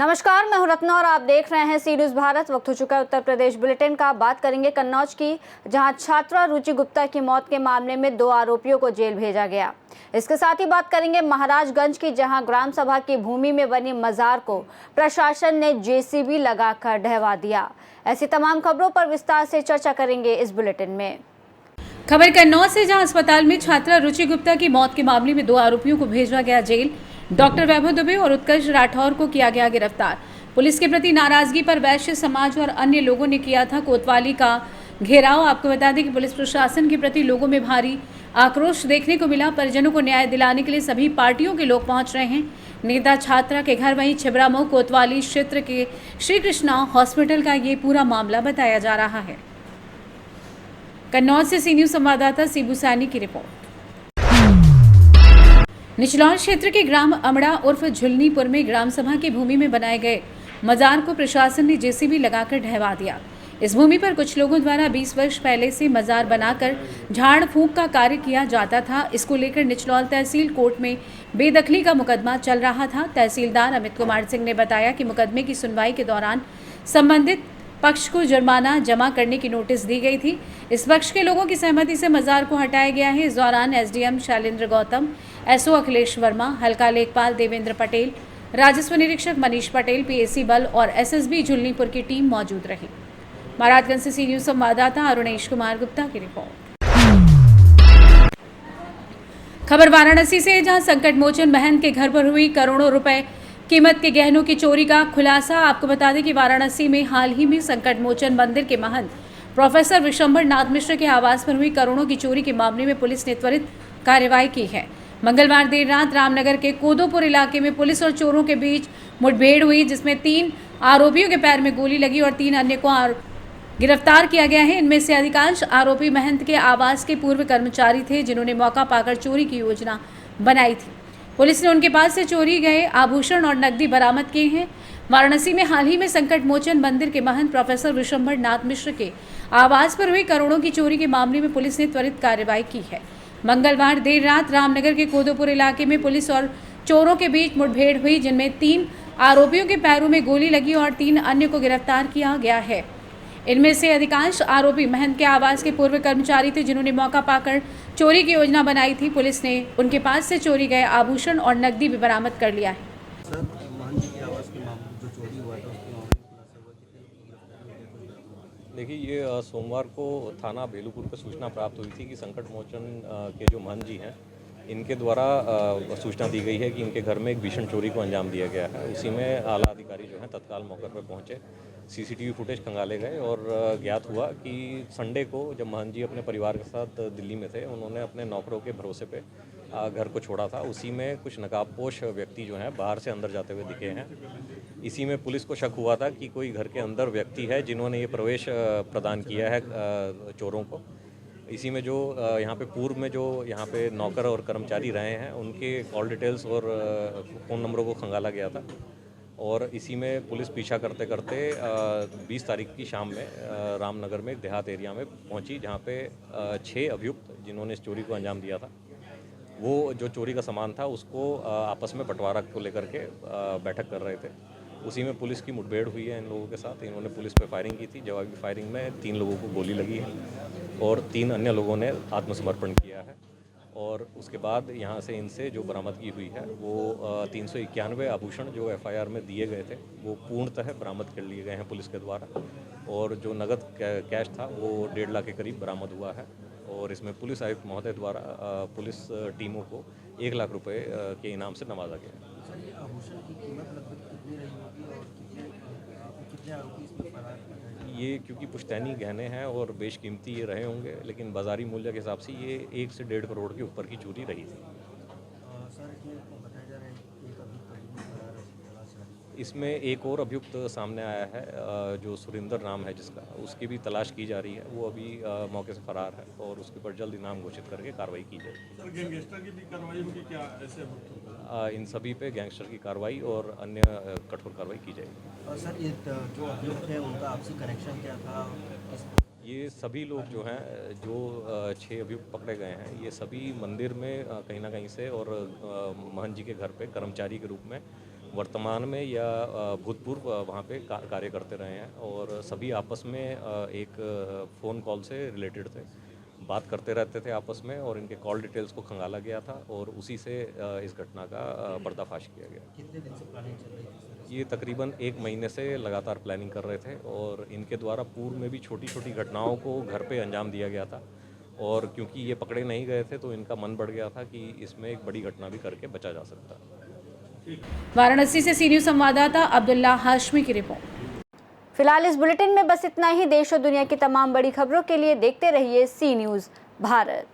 नमस्कार, मैं हूं रत्ना और आप देख रहे हैं सी न्यूज़ भारत। वक्त हो चुका है उत्तर प्रदेश बुलेटिन का। बात करेंगे कन्नौज की, जहां छात्रा रुचि गुप्ता की मौत के मामले में 2 आरोपियों को जेल भेजा गया। इसके साथ ही बात करेंगे महाराजगंज की, जहां ग्राम सभा की भूमि में बनी मजार को प्रशासन ने जेसीबी लगाकर ढहवा दिया। ऐसी तमाम खबरों पर विस्तार से चर्चा करेंगे इस बुलेटिन में। खबर कन्नौज से, जहां अस्पताल में छात्रा रुचि गुप्ता की मौत के मामले में 2 आरोपियों को भेजा गया जेल। डॉक्टर वैभव दुबे और उत्कर्ष राठौर को किया गया गिरफ्तार। पुलिस के प्रति नाराजगी पर वैश्य समाज और अन्य लोगों ने किया था कोतवाली का घेराव। आपको बता दें कि पुलिस प्रशासन के प्रति लोगों में भारी आक्रोश देखने को मिला। परिजनों को न्याय दिलाने के लिए सभी पार्टियों के लोग पहुंच रहे हैं। नेता छात्रा के घर वहीं छिबरामऊ कोतवाली क्षेत्र के श्री कृष्णा हॉस्पिटल का ये पूरा मामला बताया जा रहा है। कन्नौज से सी न्यूज़ संवाददाता सीबू सैनी की रिपोर्ट। निचलौर क्षेत्र के ग्राम अमड़ा उर्फ झुलनीपुर में ग्राम सभा की भूमि में बनाए गए मजार को प्रशासन ने जेसीबी लगाकर ढहवा दिया। इस भूमि पर कुछ लोगों द्वारा 20 वर्ष पहले से मजार बनाकर झाड़ फूंक का कार्य किया जाता था। इसको लेकर निचलौर तहसील कोर्ट में बेदखली का मुकदमा चल रहा था। तहसीलदार अमित कुमार सिंह ने बताया कि मुकदमे की सुनवाई के दौरान संबंधित पक्ष को जुर्माना जमा करने की नोटिस दी गई थी। इस पक्ष के लोगों की सहमति से मजार को हटाया गया है। इस दौरान एसडीएम शैलेंद्र गौतम, एसओ अखिलेश वर्मा, हल्का लेखपाल देवेंद्र पटेल, राजस्व निरीक्षक मनीष पटेल, पीएसी बल और एसएसबी झुलनीपुर की टीम मौजूद रही। महाराजगंज से सी न्यूज़ संवाददाता अरुणेश कुमार गुप्ता की रिपोर्ट। खबर वाराणसी से, जहां संकट मोचन महंत के घर पर हुई करोड़ों रुपए कीमत के गहनों की चोरी का खुलासा। आपको बता दें कि वाराणसी में हाल ही में संकट मोचन मंदिर के महंत प्रोफेसर विशंबर नाथ मिश्र के आवास पर हुई करोड़ों की चोरी के मामले में पुलिस ने त्वरित कार्रवाई की है। मंगलवार देर रात रामनगर के कोदोपुर इलाके में पुलिस और चोरों के बीच मुठभेड़ हुई, जिसमें 3 आरोपियों के पैर में गोली लगी और 3 अन्य को गिरफ्तार किया गया है। इनमें से अधिकांश आरोपी महंत के आवास के पूर्व कर्मचारी थे, जिन्होंने मौका पाकर चोरी की योजना बनाई थी। पुलिस ने उनके पास से चोरी गए आभूषण और नकदी बरामद किए हैं। वाराणसी में हाल ही में संकट मोचन मंदिर के महंत प्रोफेसर विशंबर नाथ मिश्र के आवास पर हुई करोड़ों की चोरी के मामले में पुलिस ने त्वरित कार्रवाई की है। मंगलवार देर रात रामनगर के कोदोपुर इलाके में पुलिस और चोरों के बीच मुठभेड़ हुई, जिनमें 3 आरोपियों के पैरों में गोली लगी और 3 अन्य को गिरफ्तार किया गया है। इनमें से अधिकांश आरोपी महंत के आवास के पूर्व कर्मचारी थे, जिन्होंने मौका पाकर चोरी की योजना बनाई थी। पुलिस ने उनके पास से चोरी गए आभूषण और नकदी भी बरामद कर लिया है। सर, महंत जी के आवास के मामले जो चोरी हुआ था उसके मामले में खुलासा हुआ कि देखिए, ये सोमवार को थाना बेलूपुर पर सूचना प्राप्त हुई थी कि संकट मोचन के जो महंत जी हैं, इनके द्वारा सूचना दी गई है कि इनके घर में एक भीषण चोरी को अंजाम दिया गया है। उसी में आला अधिकारी जो हैं तत्काल मौके पर पहुंचे, सीसीटीवी फुटेज खंगाले गए और ज्ञात हुआ कि संडे को जब महंत जी अपने परिवार के साथ दिल्ली में थे, उन्होंने अपने नौकरों के भरोसे पे घर को छोड़ा था। उसी में कुछ नकाबपोश व्यक्ति जो हैं बाहर से अंदर जाते हुए दिखे हैं। इसी में पुलिस को शक हुआ था कि कोई घर के अंदर व्यक्ति है जिन्होंने ये प्रवेश प्रदान किया है चोरों को। इसी में जो यहाँ पे पूर्व में जो यहाँ पे नौकर और कर्मचारी रहे हैं, उनके कॉल डिटेल्स और फ़ोन नंबरों को खंगाला गया था। और इसी में पुलिस पीछा करते करते 20 तारीख की शाम में रामनगर में एक देहात एरिया में पहुंची, जहां पे 6 अभियुक्त जिन्होंने इस चोरी को अंजाम दिया था, वो जो चोरी का सामान था उसको आपस में बंटवारा को लेकर के बैठक कर रहे थे। उसी में पुलिस की मुठभेड़ हुई है इन लोगों के साथ। इन्होंने पुलिस पे फायरिंग की थी। जवाबी फायरिंग में 3 लोगों को गोली लगी है और 3 अन्य लोगों ने आत्मसमर्पण किया है। और उसके बाद यहाँ से इनसे जो बरामदगी हुई है वो 391 आभूषण जो एफआईआर में दिए गए थे, वो पूर्णतः बरामद कर लिए गए हैं पुलिस के द्वारा। और जो नगद कैश था वो 1.5 लाख के करीब बरामद हुआ है। और इसमें पुलिस आयुक्त महोदय द्वारा पुलिस टीमों को 1 लाख रुपए के इनाम से नवाजा गया। सर, ये आभूषण की कीमत लगभग कितनी रही होगी और कितने आरोपी इसमें फरार हैं? ये क्योंकि पुश्तैनी गहने हैं और बेशकीमती ये रहे होंगे, लेकिन बाज़ारी मूल्य के हिसाब से ये 1 से 1.5 करोड़ के ऊपर की चोरी रही थी। सर, ये बताया जा रहा है कि एक अभियुक्त फरार है। इसमें एक और अभियुक्त सामने आया है, जो सुरेंद्र नाम है जिसका, उसकी भी तलाश की जा रही है। वो अभी मौके से फरार है और उसके ऊपर जल्द इनाम घोषित करके कार्रवाई की जाएगी। सर, गैंगस्टर की भी कार्रवाई होगी क्या ऐसे? इन सभी पे गैंगस्टर की कार्रवाई और अन्य कठोर कार्रवाई की जाएगी। और सर, ये जो अभियुक्त है उनका आपसी कनेक्शन क्या था? ये सभी लोग जो हैं, जो 6 अभियुक्त पकड़े गए हैं, ये सभी मंदिर में कहीं ना कहीं से और महंत जी के घर पे कर्मचारी के रूप में वर्तमान में या भूतपूर्व वहाँ पे कार्य करते रहे हैं और सभी आपस में एक फ़ोन कॉल से रिलेटेड थे, बात करते रहते थे आपस में और इनके कॉल डिटेल्स को खंगाला गया था और उसी से इस घटना का पर्दाफाश किया गया। कितने दिन से प्लानिंग चल रही थी सर? ये तकरीबन 1 महीने से लगातार प्लानिंग कर रहे थे और इनके द्वारा पूर्व में भी छोटी छोटी घटनाओं को घर पे अंजाम दिया गया था और क्योंकि ये पकड़े नहीं गए थे तो इनका मन बढ़ गया था कि इसमें एक बड़ी घटना भी करके बचा जा सकता है। वाराणसी से सी न्यूज़ संवाददाता अब्दुल्ला हाशमी की रिपोर्ट। फिलहाल इस बुलेटिन में बस इतना ही। देश और दुनिया की तमाम बड़ी खबरों के लिए देखते रहिए सी न्यूज़ भारत।